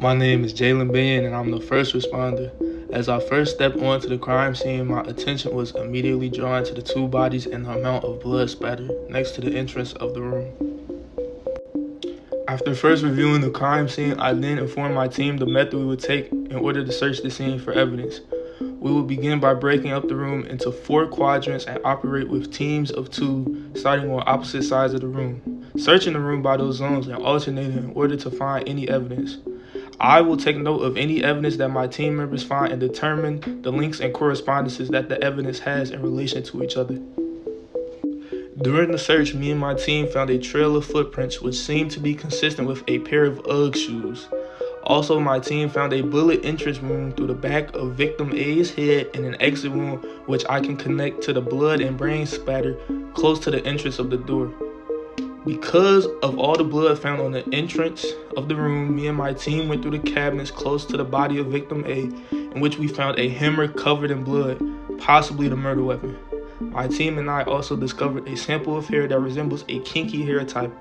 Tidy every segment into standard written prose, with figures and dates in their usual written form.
My name is Jalen Bain and I'm the first responder. As I first stepped onto the crime scene, my attention was immediately drawn to the two bodies and the amount of blood spattered next to the entrance of the room. After first reviewing the crime scene, I then informed my team the method we would take in order to search the scene for evidence. We will begin by breaking up the room into 4 quadrants and operate with teams of 2 starting on opposite sides of the room, searching the room by those zones and alternating in order to find any evidence. I will take note of any evidence that my team members find and determine the links and correspondences that the evidence has in relation to each other. During the search, me and my team found a trail of footprints which seemed to be consistent with a pair of UGG shoes. Also, my team found a bullet entrance wound through the back of victim A's head and an exit wound which I can connect to the blood and brain spatter close to the entrance of the door. Because of all the blood found on the entrance of the room, me and my team went through the cabinets close to the body of victim A, in which we found a hammer covered in blood, possibly the murder weapon. My team and I also discovered a sample of hair that resembles a kinky hair type.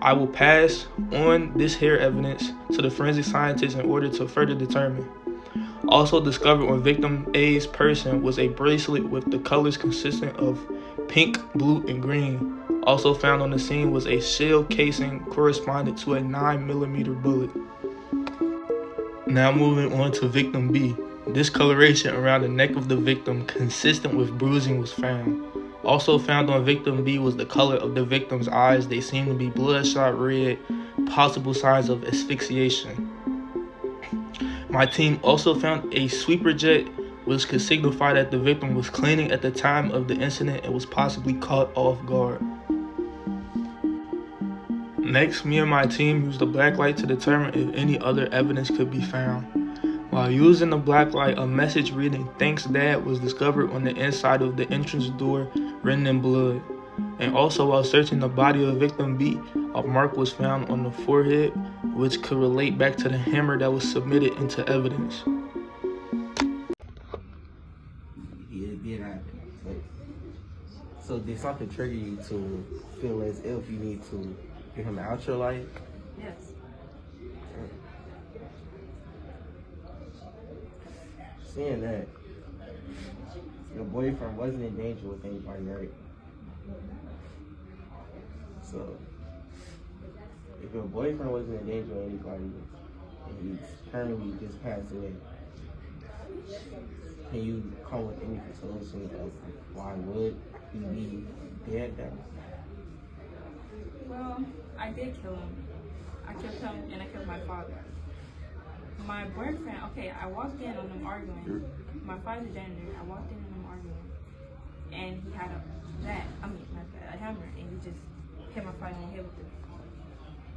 I will pass on this hair evidence to the forensic scientists in order to further determine. Also discovered on victim A's person was a bracelet with the colors consistent of pink, blue, and green. Also found on the scene was a shell casing corresponding to a 9mm bullet. Now moving on to victim B. Discoloration around the neck of the victim consistent with bruising was found. Also found on victim B was the color of the victim's eyes. They seemed to be bloodshot red, possible signs of asphyxiation. My team also found a sweeper jet which could signify that the victim was cleaning at the time of the incident and was possibly caught off guard. Next, me and my team used the black light to determine if any other evidence could be found. While using the black light, a message reading "Thanks Dad" was discovered on the inside of the entrance door, written in blood. And also while searching the body of victim B, a mark was found on the forehead which could relate back to the hammer that was submitted into evidence. It did happen. So did something trigger you to feel as if you need to get him out your life? Yes. Seeing that your boyfriend wasn't in danger with anybody, right? So if your boyfriend wasn't in danger with anybody and he's currently just passed away, can you come with any solution of why would he be dead then? Well, I did kill him. I killed him and I killed my father. My boyfriend, okay, I walked in on them arguing. My father's a janitor. I walked in on them arguing. And he had a hammer, and he just hit my father in the head with the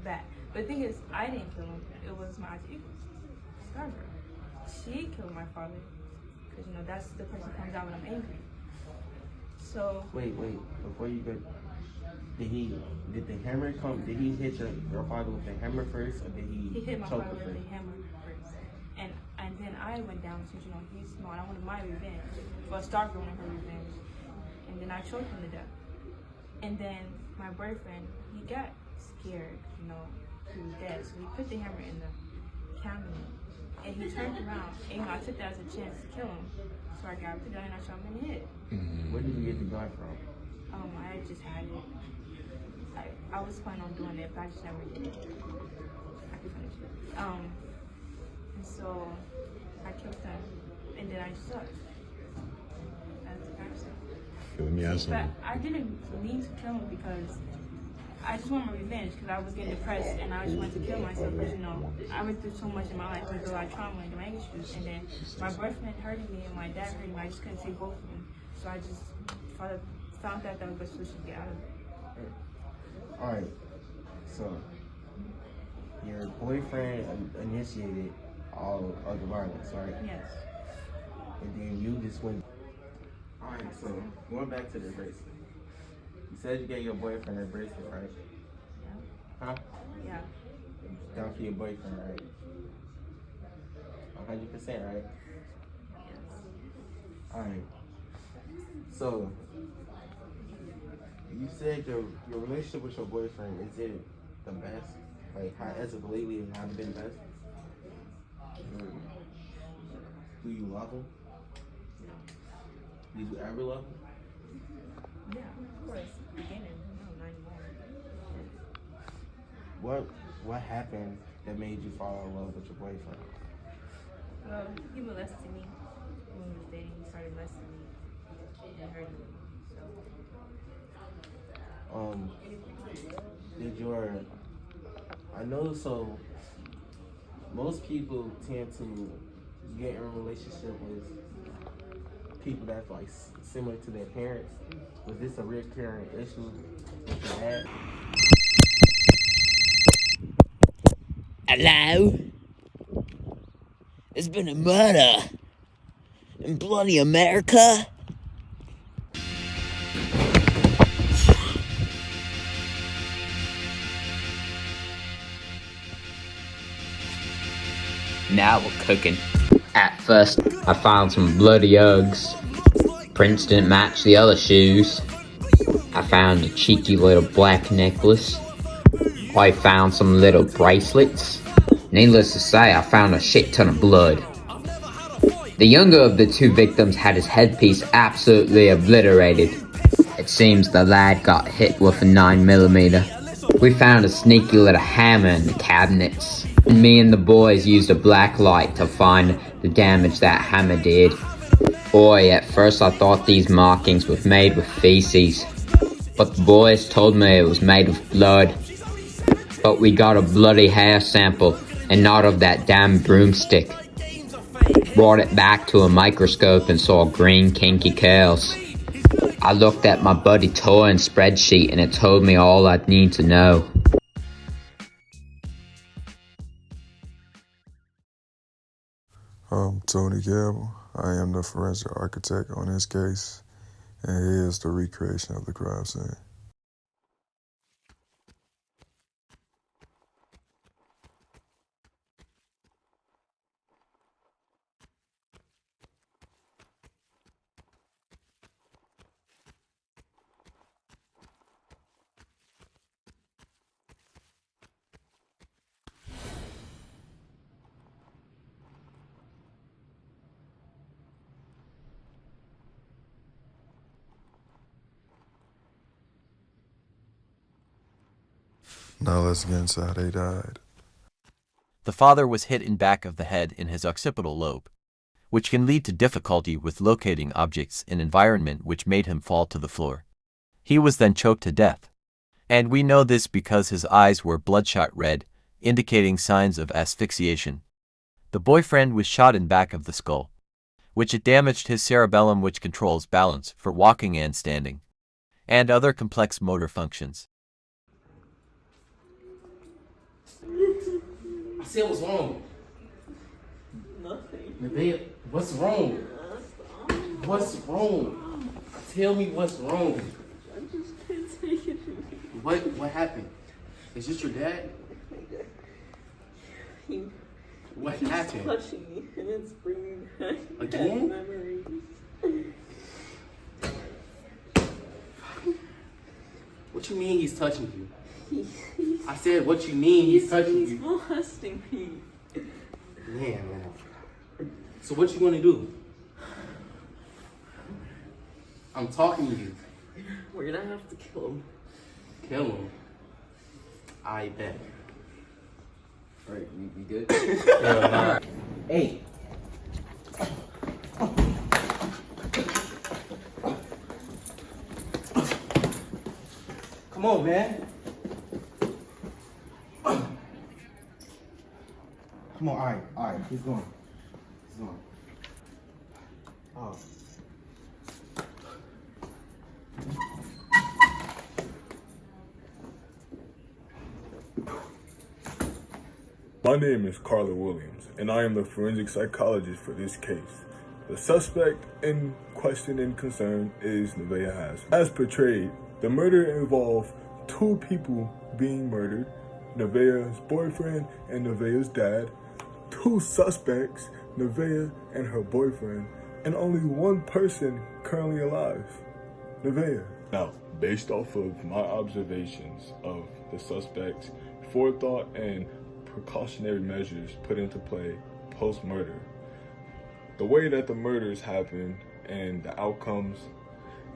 bat. But the thing is, I didn't kill him. It was my auntie, Scarborough. She killed my father. Because, that's the person who comes out when I'm angry. So. Wait, before you go, did the hammer come, did he hit your father with the hammer first, or did he hit my choke father him with first? the hammer first. And then I went down since, he's small. I wanted my revenge. Well, Stark wanted her revenge. And then I choked him to death. And then my boyfriend, he got scared, he was dead. So he put the hammer in the cabinet. And he turned around. And I took that as a chance to kill him. So I grabbed the gun and I shot him in the head. Where did you get the gun from? I just had it. I was planning on doing it, but I just never did it. I can finish it. And so I killed him, and then I sucked. That's the kind of stuff. Let me ask But something. I didn't mean to kill him because I just wanted my revenge because I was getting depressed and I just wanted to kill myself because, I went through so much in my life, with a lot of trauma and my issues. And then my boyfriend hurting me and my dad hurting me. I just couldn't take both of them. So I just found that was the best solution to get out of it. Alright, so your boyfriend initiated all of the violence, right? Yes. And then you just went. Alright, so going back to the bracelet. You said you gave your boyfriend a bracelet, right? Yeah. Huh? Yeah. Down for your boyfriend, right? 100%, right? Yes. Alright. So you said your relationship with your boyfriend, is it the best? Like, how, as of lately, it hasn't been best? Do you love him? No. Did you ever love him? Yeah, of course. Beginning, no, not anymore. What happened that made you fall in love with your boyfriend? Well, he molested me when we was dating. He started molesting me and hurting me. I know, so most people tend to get in a relationship with people that's like similar to their parents. Was this a recurring issue with your dad? Hello? There's been a murder in bloody America. Now we're cooking. At first, I found some bloody Uggs. Prints didn't match the other shoes. I found a cheeky little black necklace. I found some little bracelets. Needless to say, I found a shit ton of blood. The younger of the two victims had his headpiece absolutely obliterated. It seems the lad got hit with a 9mm. We found a sneaky little hammer in the cabinets. Me and the boys used a black light to find the damage that hammer did. Boy, at first I thought these markings were made with feces, but the boys told me it was made with blood. But we got a bloody hair sample, and not of that damn broomstick. Brought it back to a microscope and saw green kinky curls. I looked at my buddy Torin's spreadsheet and it told me all I'd need to know. I'm Tony Campbell. I am the forensic architect on this case, and here's the recreation of the crime scene. Now let's get into how they died. The father was hit in back of the head in his occipital lobe, which can lead to difficulty with locating objects in environment which made him fall to the floor. He was then choked to death. And we know this because his eyes were bloodshot red, indicating signs of asphyxiation. The boyfriend was shot in back of the skull, which it damaged his cerebellum, which controls balance for walking and standing, and other complex motor functions. I said, what's wrong? Nothing. Nevaeh, what's wrong? What's wrong? Tell me what's wrong. I just can't take it anymore. What happened? Is this your dad? What He's happened? touching me, and it's bringing back Again? bad memories. What you mean he's touching you? He's I said, what you mean he's touching you? molesting me. Man. So what you gonna do? I'm talking to you. We're gonna have to kill him. Kill him. I bet. Alright, we good? Hey. Come on, man. Come on, all right, keep going. Keep going. Oh. My name is Carla Williams, and I am the forensic psychologist for this case. The suspect in question and concern is Nevaeh Hassel. As portrayed, the murder involved two people being murdered, Nevaeh's boyfriend and Nevaeh's dad, two suspects, Nevaeh and her boyfriend, and only one person currently alive, Nevaeh. Now, based off of my observations of the suspects' forethought and precautionary measures put into play post-murder, the way that the murders happened and the outcomes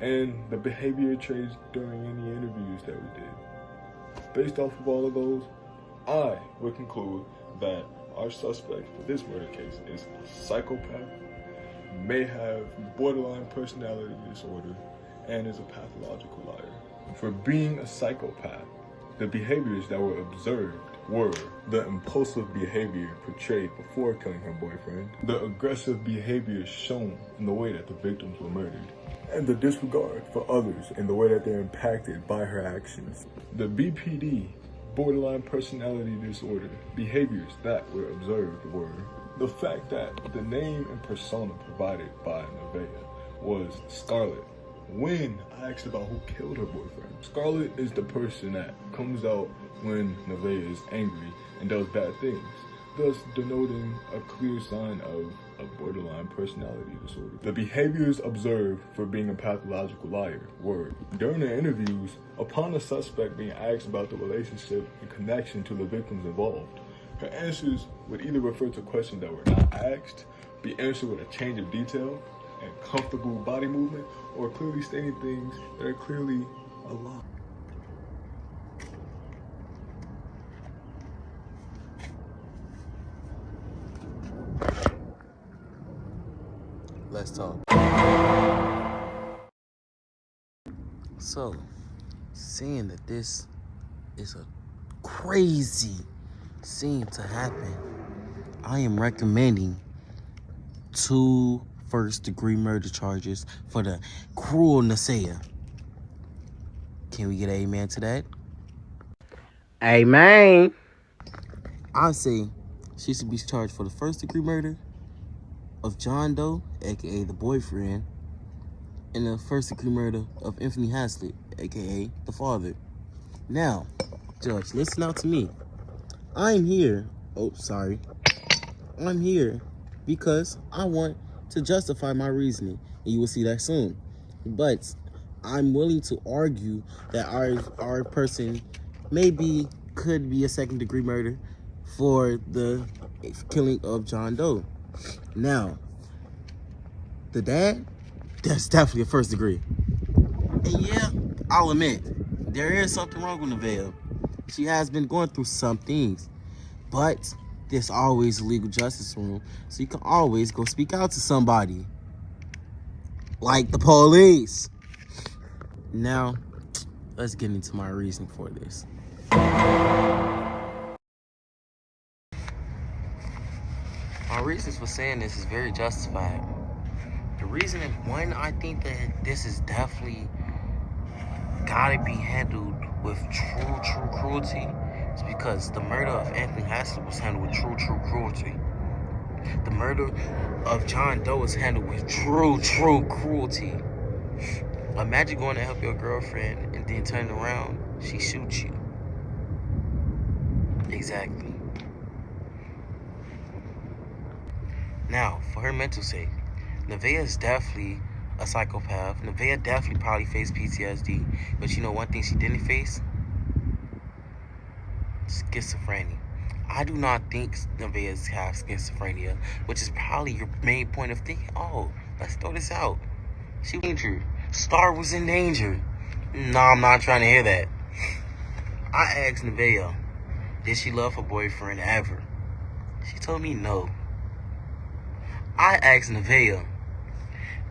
and the behavior traits during any interviews that we did. Based off of all of those, I would conclude that our suspect for this murder case is a psychopath, may have borderline personality disorder, and is a pathological liar. For being a psychopath, the behaviors that were observed were the impulsive behavior portrayed before killing her boyfriend, the aggressive behavior shown in the way that the victims were murdered, and the disregard for others in the way that they're impacted by her actions. The BPD, borderline personality disorder, behaviors that were observed were the fact that the name and persona provided by Nevaeh was Scarlett. When I asked about who killed her boyfriend, Scarlett is the person that comes out when Nevaeh is angry and does bad things, thus denoting a clear sign of a borderline personality disorder. The behaviors observed for being a pathological liar were, during the interviews, upon the suspect being asked about the relationship and connection to the victims involved, her answers would either refer to questions that were not asked, be answered with a change of detail, and comfortable body movement, or clearly stating things that are clearly a lie. Let's talk. So, seeing that this is a crazy scene to happen, I am recommending 2 first-degree murder charges for the cruel Nevaeh. Can we get an amen to that? Amen. I say she should be charged for the first-degree murder of John Doe, aka the boyfriend, and the first-degree murder of Anthony Haslett, aka the father. Now, Judge, listen out to me. I'm here because I want to justify my reasoning, and you will see that soon. But I'm willing to argue that our person could be a second-degree murder for the killing of John Doe. Now, the dad, that's definitely a first degree. And yeah, I'll admit, there is something wrong with Nevaeh. She has been going through some things, but there's always a legal justice room, so you can always go speak out to somebody, like the police. Now, let's get into my reasoning for this. My reasons for saying this is very justified. The reason is, one, I think that this is definitely gotta be handled with true cruelty. It's because the murder of Anthony Haslett was handled with true cruelty. The murder of John Doe was handled with true cruelty. Imagine going to help your girlfriend and then turning around, she shoots you. Exactly. Now, for her mental sake, Nevaeh is definitely a psychopath. Nevaeh definitely probably faced PTSD. But you know one thing she didn't face? Schizophrenia. I do not think Nevaeh has schizophrenia, which is probably your main point of thinking, oh, let's throw this out. She was in danger. Star was in danger. No, I'm not trying to hear that. I asked Nevaeh, did she love her boyfriend ever? She told me no. I asked Nevaeh,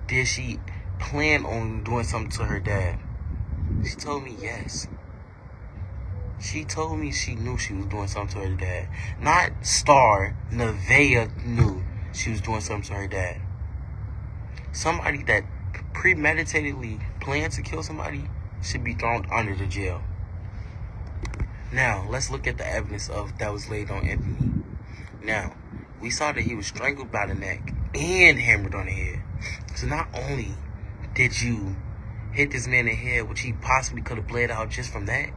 did she plan on doing something to her dad? She told me yes. She told me she knew she was doing something to her dad. Not Star, Nevaeh knew she was doing something to her dad. Somebody that premeditatedly planned to kill somebody should be thrown under the jail. Now, let's look at the evidence that was laid on Anthony. Now, we saw that he was strangled by the neck and hammered on the head. So not only did you hit this man in the head, which he possibly could have bled out just from that,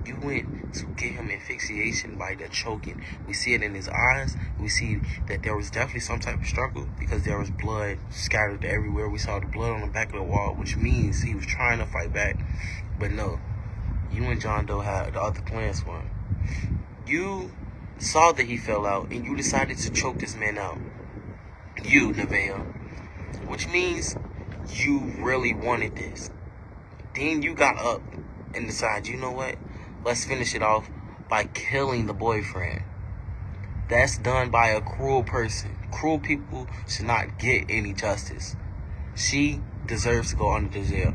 you went to get him asphyxiation by the choking. We see it in his eyes. We see that there was definitely some type of struggle because there was blood scattered everywhere. We saw the blood on the back of the wall, which means he was trying to fight back. But no, you and John Doe had the other plans for him. You saw that he fell out and you decided to choke this man out. you, Nevaeh, which means you really wanted this. Then you got up and decided, you know what? Let's finish it off by killing the boyfriend. That's done by a cruel person. Cruel people should not get any justice. She deserves to go under the jail.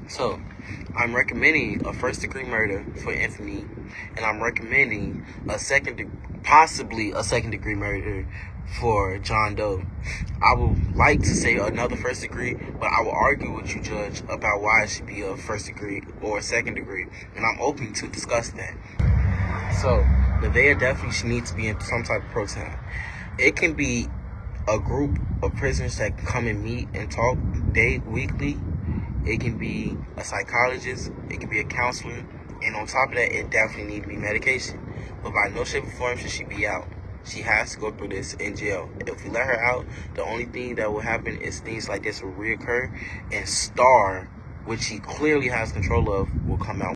So, I'm recommending a first-degree murder for Anthony, and I'm recommending possibly a second-degree murder for John Doe. I would like to say another first degree, but I will argue with you, Judge, about why it should be a first degree or a second degree, and I'm open to discuss that. So, Nevaeh definitely needs to be in some type of program. It can be a group of prisoners that can come and meet and talk weekly. It can be a psychologist. It can be a counselor. And on top of that, it definitely needs to be medication. But by no shape or form should she be out. She has to go through this in jail. If we let her out, the only thing that will happen is things like this will reoccur, and Star, which she clearly has control of, will come out.